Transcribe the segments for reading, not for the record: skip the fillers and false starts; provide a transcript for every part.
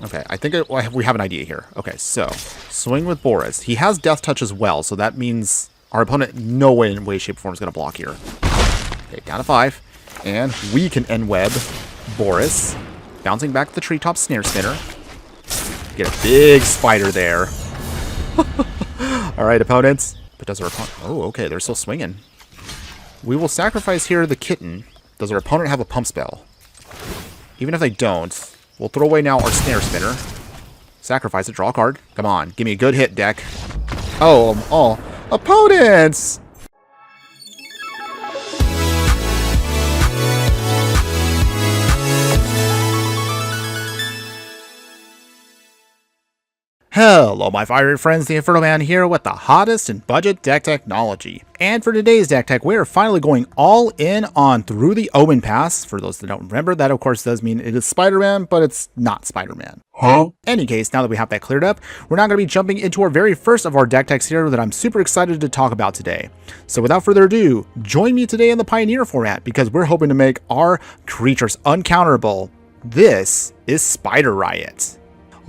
Okay, I think we have an idea here. Okay, so swing with Boris. He has Death Touch as well, so that means our opponent no way in way, shape, or form is going to block here. Okay, down to 5. And we can end web Boris. Bouncing back the treetop snare spinner. Get a big spider there. Alright, opponents. But does our opponent... Oh, okay, they're still swinging. We will sacrifice here the kitten. Does our opponent have a pump spell? Even if they don't, we'll throw away now our snare spinner. Sacrifice it, draw a card. Come on, give me a good hit, deck. Oh, opponents! Hello my fiery friends, the Infernoman here with the hottest in budget deck technology. And for today's deck tech, we are finally going all in on Through the Omenpaths. For those that don't remember, that of course does mean it is Spider-Man, but it's not Spider-Man. Huh? Any case, now that we have that cleared up, we're now going to be jumping into our very first of our deck techs here that I'm super excited to talk about today. So without further ado, join me today in the Pioneer format because we're hoping to make our creatures uncounterable. This is Spider Riot.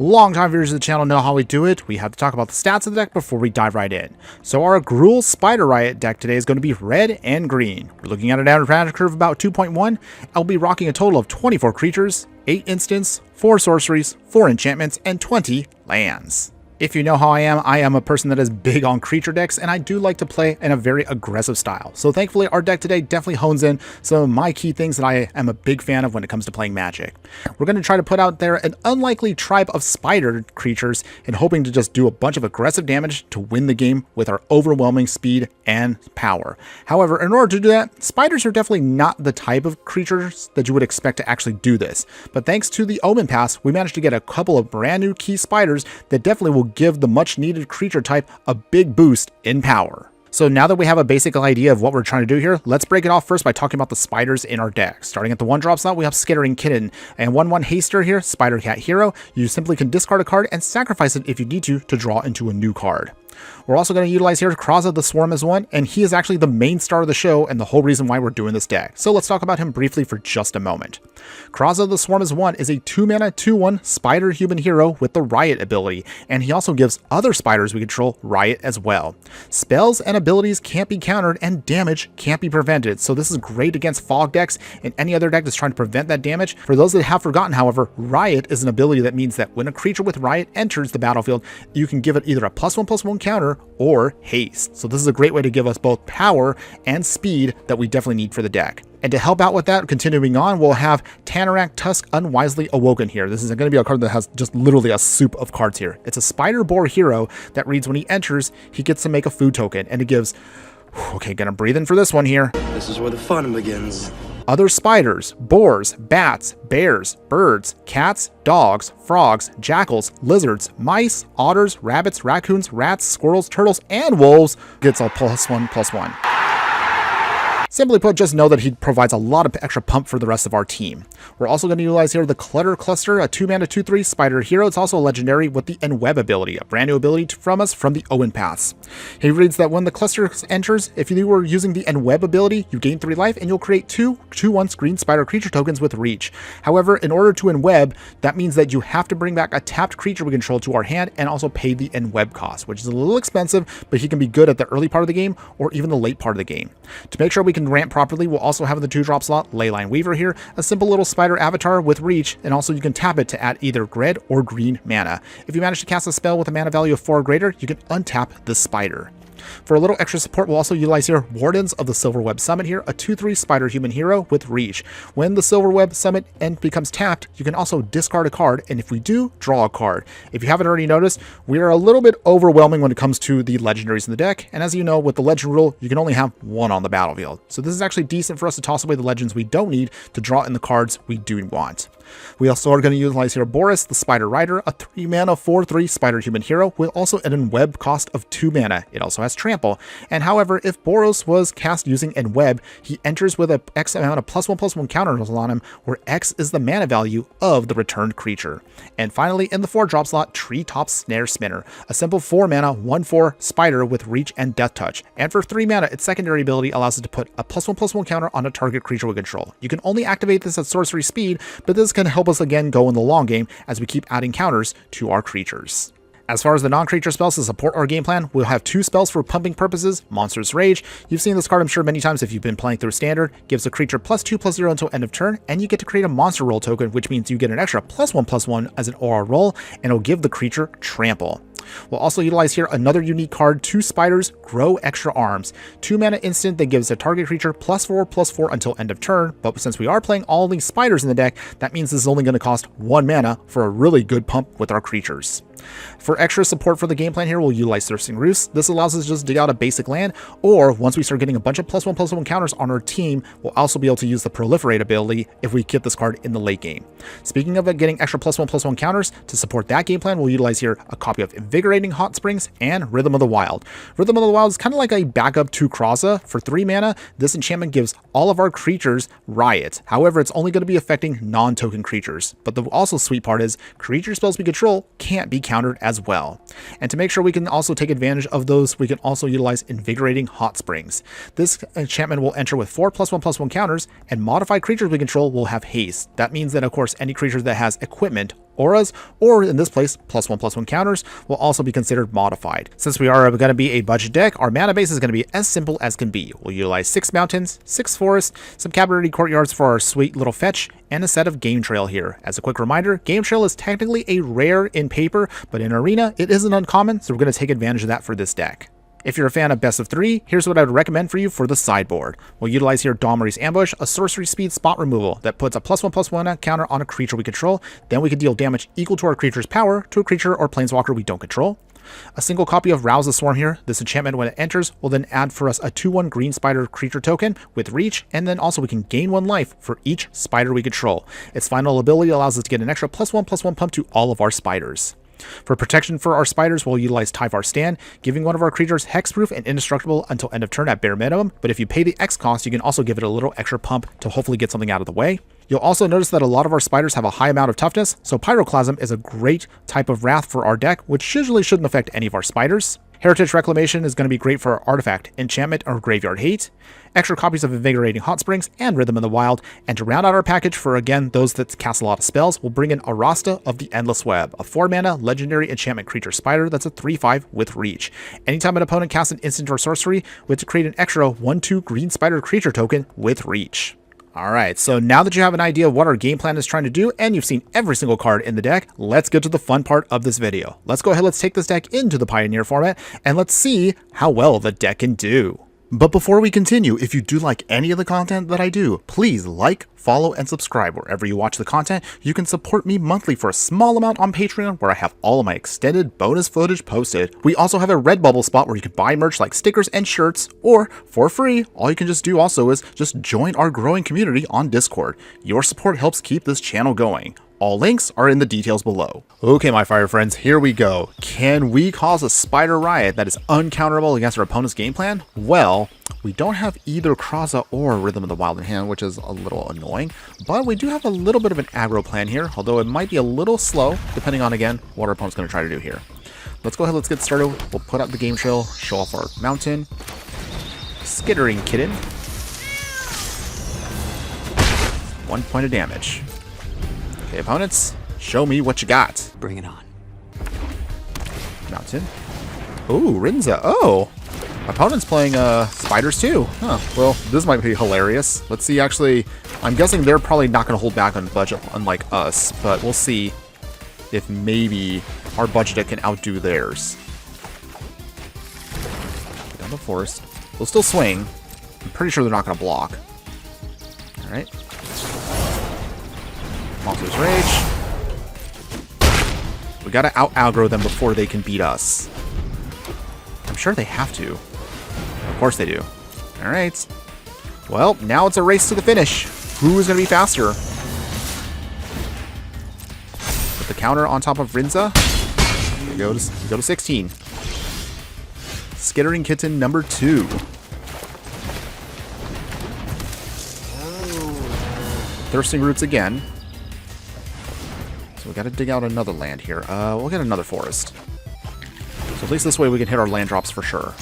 Longtime viewers of the channel know how we do it. We have to talk about the stats of the deck before we dive right in. So our Gruul Spider Riot deck today is going to be red and green. We're looking at an average mana curve of about 2.1. I'll be rocking a total of 24 creatures, 8 instants, 4 sorceries, 4 enchantments, and 20 lands. If you know how I am a person that is big on creature decks, and I do like to play in a very aggressive style. So thankfully, our deck today definitely hones in some of my key things that I am a big fan of when it comes to playing Magic. We're going to try to put out there an unlikely tribe of spider creatures and hoping to just do a bunch of aggressive damage to win the game with our overwhelming speed and power. However, in order to do that, spiders are definitely not the type of creatures that you would expect to actually do this. But thanks to the Omenpaths, we managed to get a couple of brand new key spiders that definitely will give the much needed creature type a big boost in power. So now that we have a basic idea of what we're trying to do here, let's break it off first by talking about the spiders in our deck. Starting at the 1-drop slot, we have Skittering Kitten, and 1/1 haster here, Spider Cat Hero. You simply can discard a card and sacrifice it if you need to draw into a new card. We're also going to utilize here Kraza the Swarm as one, and he is actually the main star of the show and the whole reason why we're doing this deck. So let's talk about him briefly for just a moment. Kraza the Swarm as one is a 2-mana 2/1 spider human hero with the Riot ability, and he also gives other spiders we control Riot as well. Spells and abilities can't be countered and damage can't be prevented, so this is great against fog decks and any other deck that's trying to prevent that damage. For those that have forgotten, however, Riot is an ability that means that when a creature with Riot enters the battlefield, you can give it either a +1/+1 counter or haste. So this is a great way to give us both power and speed that we definitely need for the deck. And to help out with that, continuing on, we'll have Tanorak Tusk Unwisely Awoken here. This is going to be a card that has just literally a soup of cards here. It's a spider boar hero that reads when he enters, he gets to make a food token, and it gives... Okay, gonna breathe in for this one here. This is where the fun begins. Other spiders, boars, bats, bears, birds, cats, dogs, frogs, jackals, lizards, mice, otters, rabbits, raccoons, rats, squirrels, turtles, and wolves gets a +1/+1. Simply put, just know that he provides a lot of extra pump for the rest of our team. We're also going to utilize here the Clutter Cluster, a 2-mana 2/3 spider hero. It's also a legendary with the Enweb ability, a brand new ability from us from the Omenpaths. He reads that when the cluster enters, if you were using the Enweb ability, you gain 3 life and you'll create 2 2/1 green spider creature tokens with reach. However, in order to Enweb, that means that you have to bring back a tapped creature we control to our hand and also pay the Enweb cost, which is a little expensive, but he can be good at the early part of the game or even the late part of the game. To make sure we can ramp properly, we'll also have in the 2-drop slot Leyline Weaver here, a simple little spider avatar with reach, and also you can tap it to add either red or green mana. If you manage to cast a spell with a mana value of 4 or greater, you can untap the spider. For a little extra support, we'll also utilize here Wardens of the Silverweb Summit here, a 2/3 spider human hero with reach. When the Silverweb Summit end becomes tapped, you can also discard a card, and if we do, draw a card. If you haven't already noticed, we are a little bit overwhelming when it comes to the legendaries in the deck, and as you know, with the legend rule, you can only have 1 on the battlefield. So this is actually decent for us to toss away the legends we don't need to draw in the cards we do want. We also are going to utilize here Boris, the Spider Rider, a 3-mana 4/3 spider human hero with also an Enweb cost of 2 mana. It also has Trample, and however, if Boros was cast using Enweb, he enters with a X amount of +1/+1 counters on him, where X is the mana value of the returned creature. And finally, in the 4-drop slot, Treetop Snare Spinner, a simple 4-mana 1/4 spider with reach and death touch. And for 3 mana, its secondary ability allows it to put a +1/+1 counter on a target creature we control. You can only activate this at sorcery speed, but this can help us again go in the long game as we keep adding counters to our creatures. As far as the non-creature spells to support our game plan, we'll have 2 spells for pumping purposes. Monstrous Rage. You've seen this card, I'm sure, many times if you've been playing through Standard. Gives a creature +2/+0 until end of turn, and you get to create a monster roll token, which means you get an extra +1/+1 as an OR roll, and it'll give the creature Trample. We'll also utilize here another unique card, 2 spiders, grow extra arms. 2 mana instant that gives a target creature +4/+4 until end of turn, but since we are playing all these spiders in the deck, that means this is only going to cost 1 mana for a really good pump with our creatures. For extra support for the game plan here, we'll utilize Thirsting Roost. This allows us to just dig out a basic land, or once we start getting a bunch of +1/+1 counters on our team, we'll also be able to use the Proliferate ability if we get this card in the late game. Speaking of getting extra +1/+1 counters, to support that game plan, we'll utilize here a copy of Invigorating Hot Springs and Rhythm of the Wild. Rhythm of the Wild is kind of like a backup to Kraza. For 3 mana, this enchantment gives all of our creatures Riot. However, it's only going to be affecting non-token creatures. But the also sweet part is, creature spells we control can't be countered as well. And to make sure we can also take advantage of those, we can also utilize Invigorating Hot Springs. This enchantment will enter with 4 +1/+1 counters, and modified creatures we control will have haste. That means that, of course, any creature that has equipment, auras, or in this place, +1/+1 counters, will also be considered modified. Since we are going to be a budget deck, our mana base is going to be as simple as can be. We'll utilize 6 mountains, 6 forests, some Cavalry Courtyards for our sweet little fetch, and a set of Game Trail here. As a quick reminder, Game Trail is technically a rare in paper, but in Arena, it isn't uncommon, so we're going to take advantage of that for this deck. If you're a fan of Best of 3, here's what I would recommend for you for the sideboard. We'll utilize here Domri's Ambush, a sorcery speed spot removal that puts a +1/+1 counter on a creature we control. Then we can deal damage equal to our creature's power to a creature or planeswalker we don't control. A single copy of Rouse the Swarm here. This enchantment, when it enters, will then add for us a 2/1 green spider creature token with reach, and then also we can gain 1 life for each spider we control. Its final ability allows us to get an extra +1/+1 pump to all of our spiders. For protection for our spiders, we'll utilize Tyvar Stand, giving one of our creatures hexproof and indestructible until end of turn at bare minimum, but if you pay the X cost, you can also give it a little extra pump to hopefully get something out of the way. You'll also notice that a lot of our spiders have a high amount of toughness, so Pyroclasm is a great type of wrath for our deck, which usually shouldn't affect any of our spiders. Heritage Reclamation is going to be great for Artifact, Enchantment, or Graveyard Hate. Extra copies of Invigorating Hot Springs and Rhythm of the Wild. And to round out our package for, again, those that cast a lot of spells, we'll bring in Arasta of the Endless Web, a 4-mana legendary enchantment creature spider that's a 3/5 with reach. Anytime an opponent casts an instant or sorcery, we have to create an extra 1/2 green spider creature token with reach. Alright, so now that you have an idea of what our game plan is trying to do, and you've seen every single card in the deck, let's get to the fun part of this video. Let's go ahead, let's take this deck into the Pioneer format, and let's see how well the deck can do. But before we continue, if you do like any of the content that I do, please like, follow, and subscribe wherever you watch the content. You can support me monthly for a small amount on Patreon, where I have all of my extended bonus footage posted. We also have a Redbubble spot where you can buy merch like stickers and shirts, or for free, all you can just do also is just join our growing community on Discord. Your support helps keep this channel going. All links are in the details below. Okay, my fire friends, here we go. Can we cause a spider riot that is uncounterable against our opponent's game plan? Well, we don't have either Kraza or Rhythm of the Wild in hand, which is a little annoying, but we do have a little bit of an aggro plan here, although it might be a little slow, depending on, again, what our opponent's going to try to do here. Let's go ahead, let's get started. We'll put out the Game Trail, show off our mountain. Skittering Kitten. 1 point of damage. Okay, opponents, show me what you got. Bring it on. Mountain. Ooh, Rinza. Oh, opponent's playing spiders too. Huh. Well, this might be hilarious. Let's see. Actually, I'm guessing they're probably not going to hold back on budget, unlike us. But we'll see if maybe our budget deck can outdo theirs. Get down the forest. We'll still swing. I'm pretty sure they're not going to block. All right. Monster's Rage. We gotta out-aggro them before they can beat us. I'm sure they have to. Of course they do. Alright. Well, now it's a race to the finish. Who is gonna be faster? Put the counter on top of Rinza. We go to 16. Skittering Kitten number 2. Thirsting Roots again. We gotta dig out another land here. We'll get another forest. So at least this way we can hit our land drops for sure.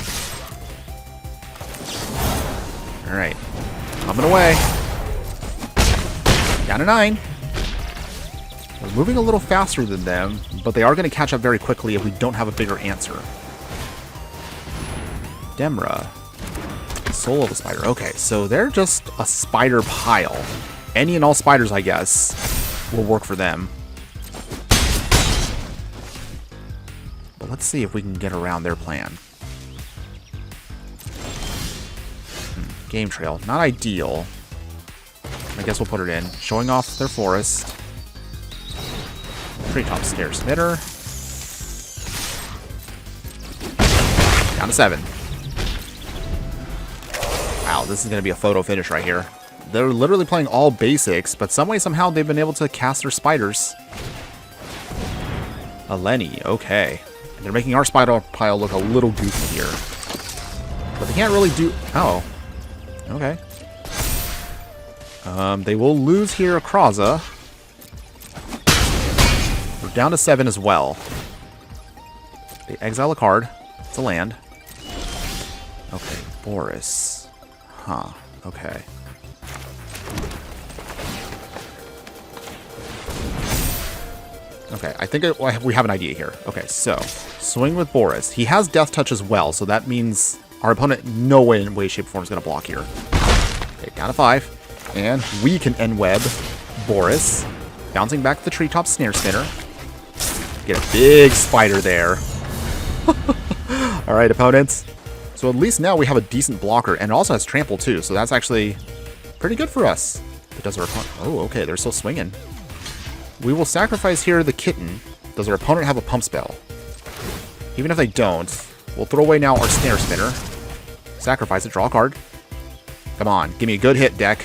Alright. Coming away. Down to 9. moving a little faster than them, but they are going to catch up very quickly if we don't have a bigger answer. Demra. Soul of a spider. Okay, so they're just a spider pile. Any and all spiders, I guess, will work for them. But let's see if we can get around their plan. Game trail. Not ideal. I guess we'll put it in. Showing off their forest. Treetop snare smitter. Down to 7. Wow, this is going to be a photo finish right here. They're literally playing all basics, but some way, somehow, they've been able to cast their spiders. A Lenny, okay. They're making our spider pile look a little goofy here. But they can't really do... Oh. Okay. They will lose here a Kraza. We're down to 7 as well. They exile a card. It's a land. Okay, Boris. Huh, okay. Okay, I think we have an idea here. Okay, so, swing with Boris. He has Death Touch as well, so that means our opponent no way in way, shape, or form is going to block here. Okay, down to 5. And we can end web Boris. Bouncing back the Treetop Snare Spinner. Get a big spider there. Alright, opponents. So at least now we have a decent blocker, and it also has Trample too, so that's actually pretty good for us. But does our opponent... Oh, okay, they're still swinging. We will sacrifice here the Kitten. Does our opponent have a Pump Spell? Even if they don't, we'll throw away now our Snare Spinner. Sacrifice it, draw a card. Come on, give me a good hit, deck.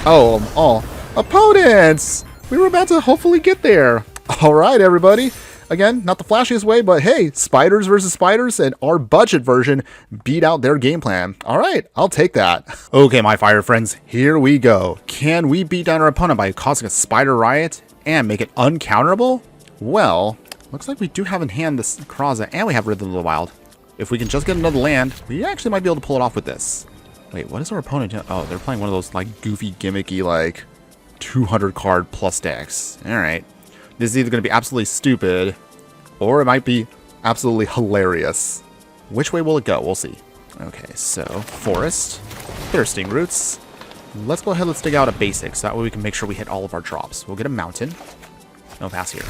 Oh, opponents! We were about to hopefully get there. Alright, everybody. Again, not the flashiest way, but hey, spiders versus spiders, and our budget version beat out their game plan. Alright, I'll take that. Okay, my fire friends, here we go. Can we beat down our opponent by causing a spider riot and make it uncounterable? Well, looks like we do have in hand this Kraza, and we have Rhythm of the Wild. If we can just get another land, we actually might be able to pull it off with this. Wait, what is our opponent doing? Oh, they're playing one of those, like, goofy, gimmicky, like, 200 card plus decks. Alright. This is either going to be absolutely stupid, or it might be absolutely hilarious. Which way will it go? We'll see. Okay, so, Forest. Thirsting Roots. Let's go ahead, let's dig out a basic, so that way we can make sure we hit all of our drops. We'll get a Mountain. No pass here.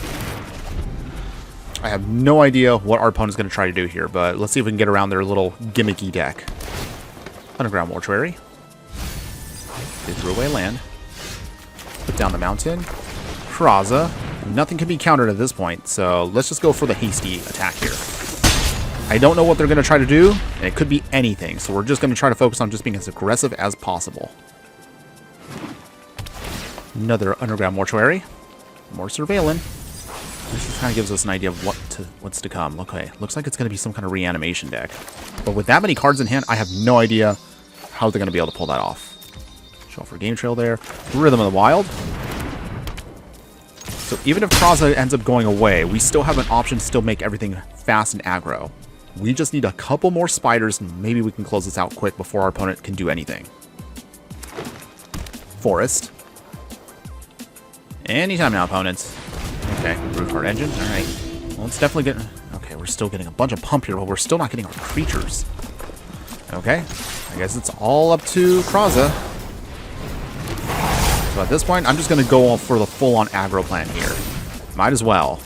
I have no idea what our opponent's going to try to do here, but let's see if we can get around their little gimmicky deck. Underground Mortuary. They threw away land. Put down the Mountain. Kraza. Nothing can be countered at this point, so let's just go for the hasty attack here. I don't know what they're going to try to do, and it could be anything, so we're just going to try to focus on just being as aggressive as possible. Another Underground Mortuary. More Surveilling. This just kind of gives us an idea of what's to come. Okay, looks like it's going to be some kind of reanimation deck. But with that many cards in hand, I have no idea how they're going to be able to pull that off. Show for Game Trail there. Rhythm of the Wild. So even if Kraza ends up going away, we still have an option to still make everything fast and aggro. We just need a couple more spiders, and maybe we can close this out quick before our opponent can do anything. Forest. Anytime now, opponents. Okay, Root Card Engine. Alright. Well, it's definitely getting... Okay, we're still getting a bunch of pump here, but we're still not getting our creatures. Okay. I guess it's all up to Kraza. So at this point, I'm just going to go for the full-on aggro plan here. Might as well.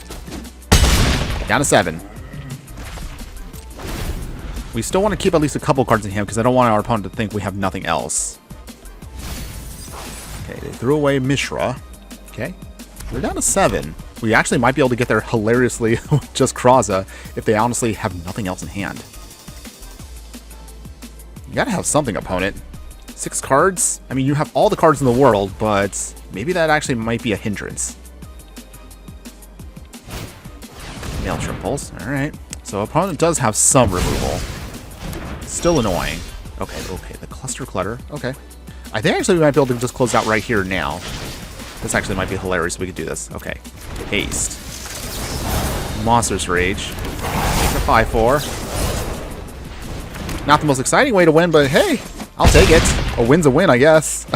Down to 7. We still want to keep at least a couple cards in hand because I don't want our opponent to think we have nothing else. Okay, they threw away Mishra. Okay. We're down to 7. We actually might be able to get there hilariously with just Kraza if they honestly have nothing else in hand. You gotta have something, opponent. 6 cards? I mean, you have all the cards in the world, but maybe that actually might be a hindrance. Maelstrom Pulse. Alright. So opponent does have some removal. Still annoying. Okay, the Cluster Clutter. Okay. I think actually we might be able to just close out right here now. This actually might be hilarious if we could do this. Okay. Haste. Monster's Rage. Make a 5/4. Not the most exciting way to win, but hey, I'll take it. A win's a win, I guess.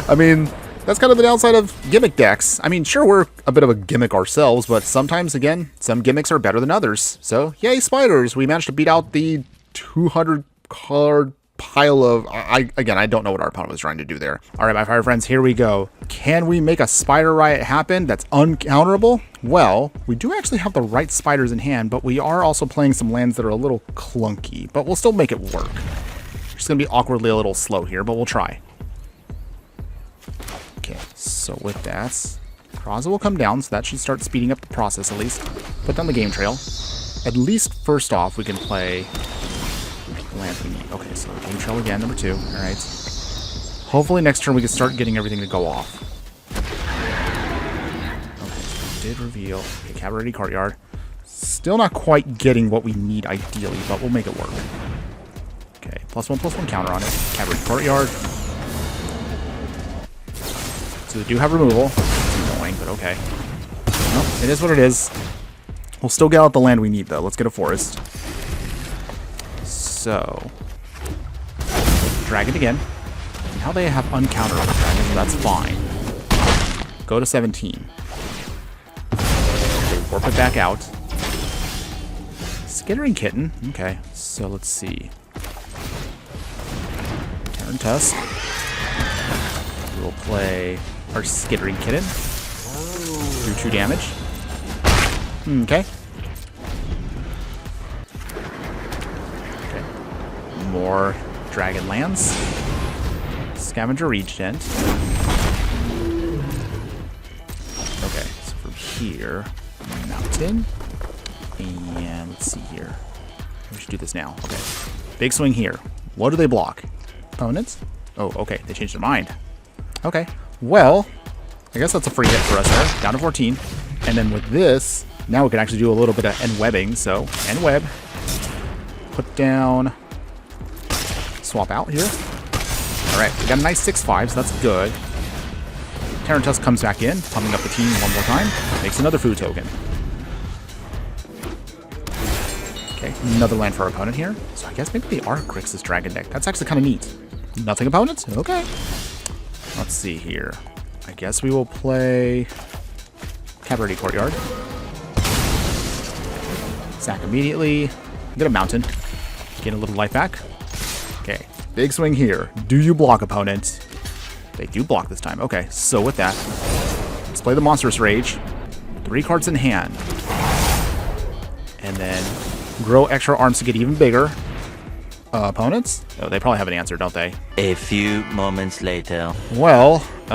I mean, That's kind of the downside of gimmick decks. I mean, sure, we're a bit of a gimmick ourselves, but sometimes, again, some gimmicks are better than others. So, yay, spiders! We managed to beat out the 200 card pile of... Again, I don't know what our opponent was trying to do there. All right, my fire friends, here we go. Can we make a spider riot happen that's uncounterable? Well, we do actually have the right spiders in hand, but we are also playing some lands that are a little clunky, but we'll still make it work. It's going to be awkwardly a little slow here, but we'll try. Okay, so with that, Kraza will come down, so that should start speeding up the process at least. Put down the game trail. At least first off, we can play land we need. Okay, so game trail again, number 2. Alright. Hopefully next turn we can start getting everything to go off. Okay, so did reveal. Okay, Cavalry Courtyard. Still not quite getting what we need ideally, but we'll make it work. Okay, +1/+1 counter on it. Cavalry Courtyard. So we do have removal. It's annoying, but okay. Nope, it is what it is. We'll still get out the land we need, though. Let's get a forest. So, dragon again. Now they have uncounterable dragons, so that's fine. Go to 17. They warp it back out. Skittering Kitten. Okay, so let's see. Terran Tusk. We'll play our Skittering Kitten. Do 2 damage. Okay. Okay. More dragon lands. Scavenger Regent. Okay, so from here, mountain. And let's see here. We should do this now. Okay. Big swing here. What do they block? Opponents? Oh, okay. They changed their mind. Okay. Well, I guess that's a free hit for us there. Down to 14. And then with this, now we can actually do a little bit of end webbing. So, end web. Put down. Swap out here. Alright, we got a nice 6/5, so that's good. Terran Tusk comes back in, pumping up the team one more time. Makes another food token. Okay, another land for our opponent here. So I guess maybe they are Grixis Dragon deck. That's actually kind of neat. Nothing opponent? Okay. Let's see here. I guess we will play Cavalry Courtyard. Sack immediately. Get a mountain. Gain a little life back. Okay. Big swing here. Do you block, opponent? They do block this time. Okay, so with that, let's play the Monstrous Rage. 3 cards in hand. And then grow extra arms to get even bigger. Opponents? Oh, they probably have an answer, don't they? A few moments later. Well, it's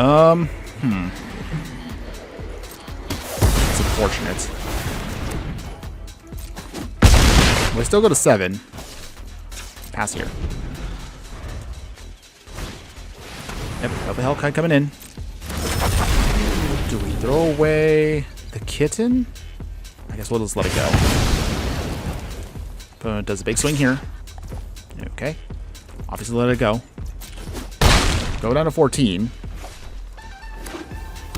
unfortunate. We still go to 7. Pass here. Yep, got the Hellkite coming in. Do we throw away the kitten? I guess we'll just let it go. Opponent does a big swing here. Okay. Obviously let it go. Go down to 14.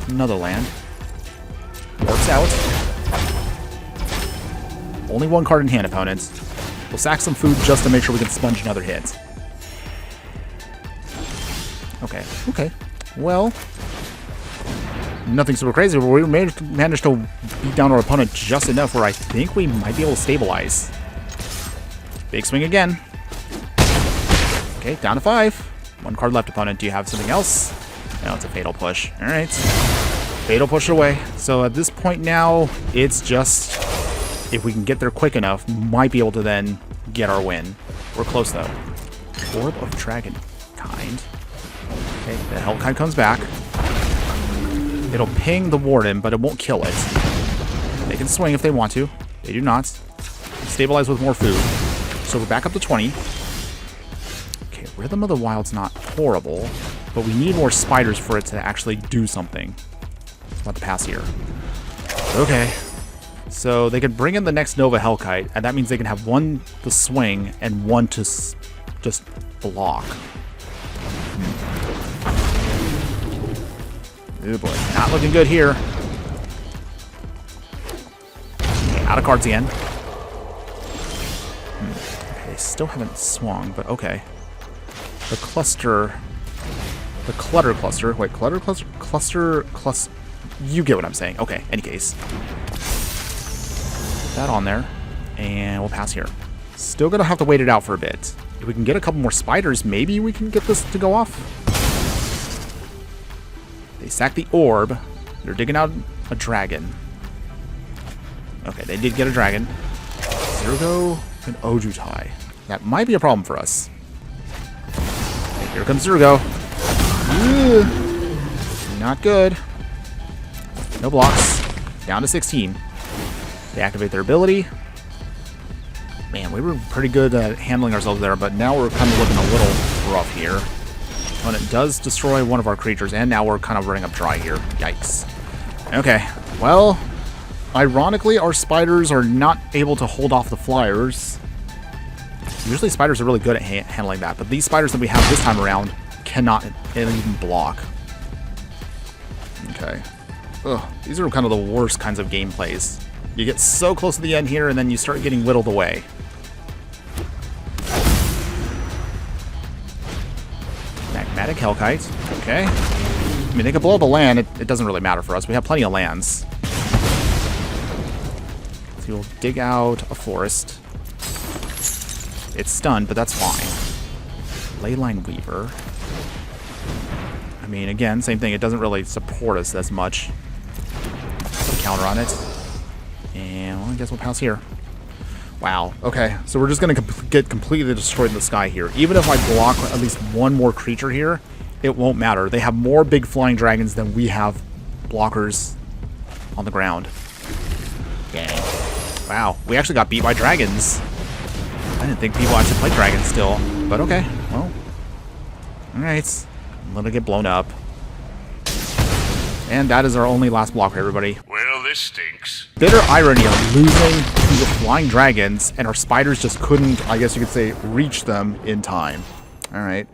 Another land. Works out. Only 1 card in hand, opponents. We'll sack some food just to make sure we can sponge another hit. Okay. Okay. Well, nothing super crazy, but we managed to beat down our opponent just enough where I think we might be able to stabilize. Big swing again. Okay, down to 5. 1 card left, opponent. Do you have something else? No, it's a Fatal Push. Alright. Fatal Push away. So at this point now, it's just, if we can get there quick enough, might be able to then get our win. We're close, though. Orb of Dragon Kind. Okay, the Hellkite comes back. It'll ping the Warden, but it won't kill it. They can swing if they want to. They do not. Stabilize with more food. So we're back up to 20. Okay, Rhythm of the Wild's not horrible, but we need more spiders for it to actually do something. I'm about to pass here. Okay. So they can bring in the next Nova Hellkite, and that means they can have 1 to swing and 1 to just block. Oh boy, not looking good here. Okay, out of cards again. Okay, they still haven't swung, but okay. The cluster the clutter cluster. Wait, clutter cluster. You get what I'm saying. Okay, any case. Put that on there, and we'll pass here. Still gonna have to wait it out for a bit. If we can get a couple more spiders, maybe we can get this to go off. They sacked the orb. They're digging out a dragon. Okay, they did get a dragon. Zergo and Ojutai. That might be a problem for us. Okay, here comes Zergo. Not good. No blocks. Down to 16. They activate their ability. Man, we were pretty good at handling ourselves there, but now we're kind of looking a little rough here. When it does destroy one of our creatures, and now we're kind of running up dry here. Yikes. Okay, well, ironically, our spiders are not able to hold off the flyers. Usually spiders are really good at handling that, but these spiders that we have this time around cannot even block. Okay. Ugh, these are kind of the worst kinds of gameplays. You get so close to the end here, and then you start getting whittled away. Magmatic Hellkite. Okay. I mean, they can blow up a land. It doesn't really matter for us. We have plenty of lands. So we'll dig out a forest. It's stunned, but that's fine. Leyline Weaver. I mean, again, same thing. It doesn't really support us as much. Put a counter on it. And, well, I guess we'll pass here. Wow. Okay, so we're just going to get completely destroyed in the sky here. Even if I block at least one more creature here, it won't matter. They have more big flying dragons than we have blockers on the ground. Dang. Wow, we actually got beat by dragons. I didn't think people actually play dragons still. But okay, well. Alright. Let it get blown up. And that is our only last blocker, everybody. Well, this stinks. Bitter irony of losing to the flying dragons, and our spiders just couldn't, I guess you could say, reach them in time. Alright.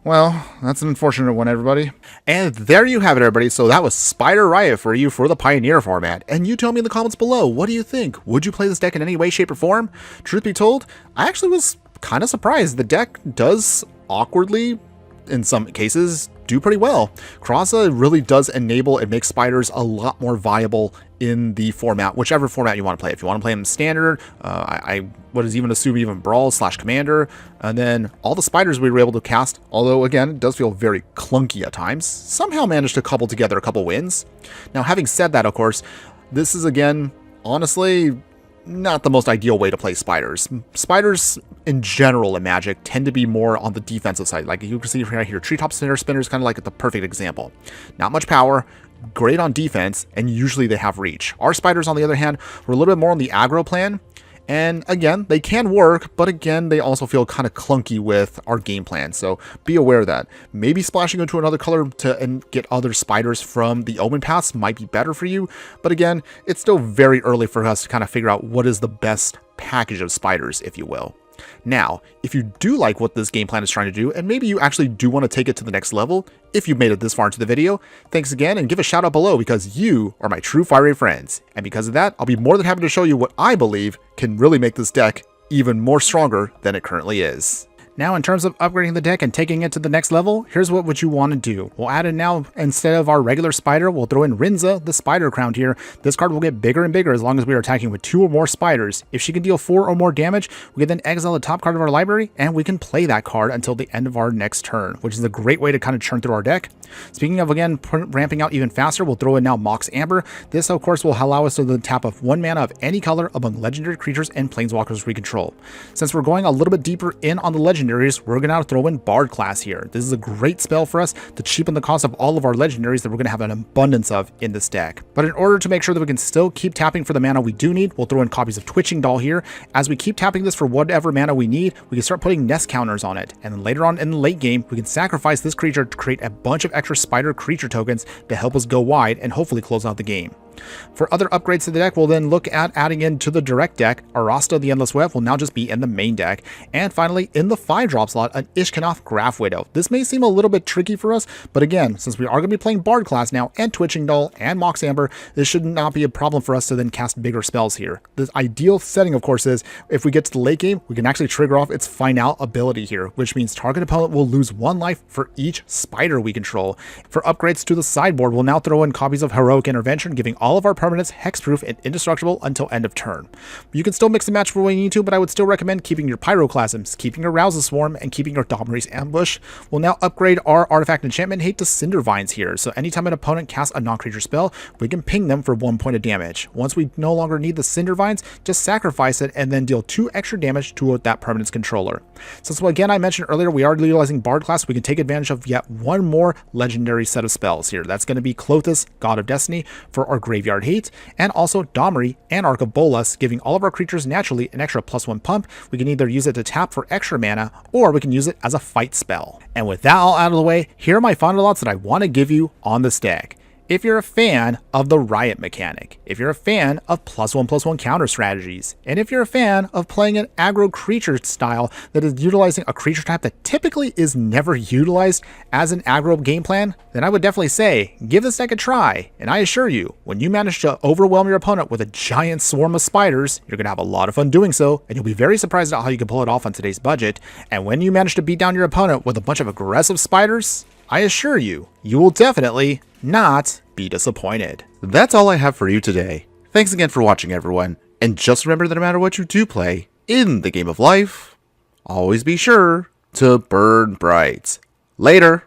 Well, that's an unfortunate one, everybody. And there you have it, everybody. So that was Spider Riot for you for the Pioneer format. And you tell me in the comments below, what do you think? Would you play this deck in any way, shape, or form? Truth be told, I actually was kind of surprised. The deck does awkwardly, in some cases, do pretty well. Krasa really does enable and make spiders a lot more viable in the format, whichever format you want to play. If you want to play them standard, I would even assume even Brawl / Commander, and then all the spiders we were able to cast, although again, it does feel very clunky at times, somehow managed to cobble together a couple wins. Now, having said that, of course, this is again, honestly, not the most ideal way to play spiders. Spiders in general in Magic tend to be more on the defensive side. Like you can see right here, Treetop Spinner is kind of like the perfect example. Not much power, great on defense, and usually they have reach. Our spiders, on the other hand, were a little bit more on the aggro plan. And again, they can work, but again, they also feel kind of clunky with our game plan. So be aware of that. Maybe splashing into another color to get other spiders from the Omenpaths might be better for you. But again, it's still very early for us to kind of figure out what is the best package of spiders, if you will. Now, if you do like what this game plan is trying to do, and maybe you actually do want to take it to the next level, if you've made it this far into the video, thanks again, and give a shout out below because you are my true fiery friends. And because of that, I'll be more than happy to show you what I believe can really make this deck even more stronger than it currently is. Now, in terms of upgrading the deck and taking it to the next level, here's what you want to do. We'll add in now, instead of our regular spider, we'll throw in Rinza, the spider crowned here. This card will get bigger and bigger as long as we are attacking with 2 or more spiders. If she can deal 4 or more damage, we can then exile the top card of our library, and we can play that card until the end of our next turn, which is a great way to kind of churn through our deck. Speaking of, again, ramping out even faster, we'll throw in now Mox Amber. This, of course, will allow us to tap of 1 mana of any color among legendary creatures and planeswalkers we control. Since we're going a little bit deeper in on the legendaries, we're going to throw in Bard class here. This is a great spell for us to cheapen the cost of all of our legendaries that we're going to have an abundance of in this deck. But in order to make sure that we can still keep tapping for the mana we do need, we'll throw in copies of Twitching Doll here. As we keep tapping this for whatever mana we need, we can start putting nest counters on it. And then later on in the late game, we can sacrifice this creature to create a bunch of extra spider creature tokens to help us go wide and hopefully close out the game. For other upgrades to the deck, we'll then look at adding into the direct deck, Arasta the Endless Web will now just be in the main deck. And finally, in the 5-drop slot, an Ishkanoth Graph Widow. This may seem a little bit tricky for us, but again, since we are going to be playing Bard class now, and Twitching Null, and Mox Amber, this should not be a problem for us to then cast bigger spells here. The ideal setting, of course, is if we get to the late game, we can actually trigger off its Final ability here, which means target opponent will lose 1 life for each spider we control. For upgrades to the sideboard, we'll now throw in copies of Heroic Intervention, giving all of our permanents hexproof and indestructible until end of turn. You can still mix and match for when you need to, but I would still recommend keeping your Pyroclasms, keeping your Rouse the Swarm, and keeping your Domri's Ambush. We'll now upgrade our Artifact Enchantment Hate to Cinder Vines here, so anytime an opponent casts a non-creature spell, we can ping them for 1 point of damage. Once we no longer need the Cinder Vines, just sacrifice it and then deal 2 extra damage to that permanent's controller. Since, again, I mentioned earlier, we are utilizing Bard class, we can take advantage of yet 1 more legendary set of spells here. That's going to be Clothis, God of Destiny, for our Graveyard Hate, and also Domri and Arc of Bolas, giving all of our creatures naturally an extra +1 pump. We can either use it to tap for extra mana, or we can use it as a fight spell. And with that all out of the way, here are my final thoughts that I want to give you on this deck. If you're a fan of the Riot mechanic, if you're a fan of +1/+1 counter strategies, and if you're a fan of playing an aggro creature style that is utilizing a creature type that typically is never utilized as an aggro game plan, then I would definitely say, give this deck a try. And I assure you, when you manage to overwhelm your opponent with a giant swarm of spiders, you're going to have a lot of fun doing so, and you'll be very surprised at how you can pull it off on today's budget. And when you manage to beat down your opponent with a bunch of aggressive spiders, I assure you, you will definitely not be disappointed. That's all I have for you today. Thanks again for watching, everyone. And just remember that no matter what you do play in the game of life, always be sure to burn bright. Later.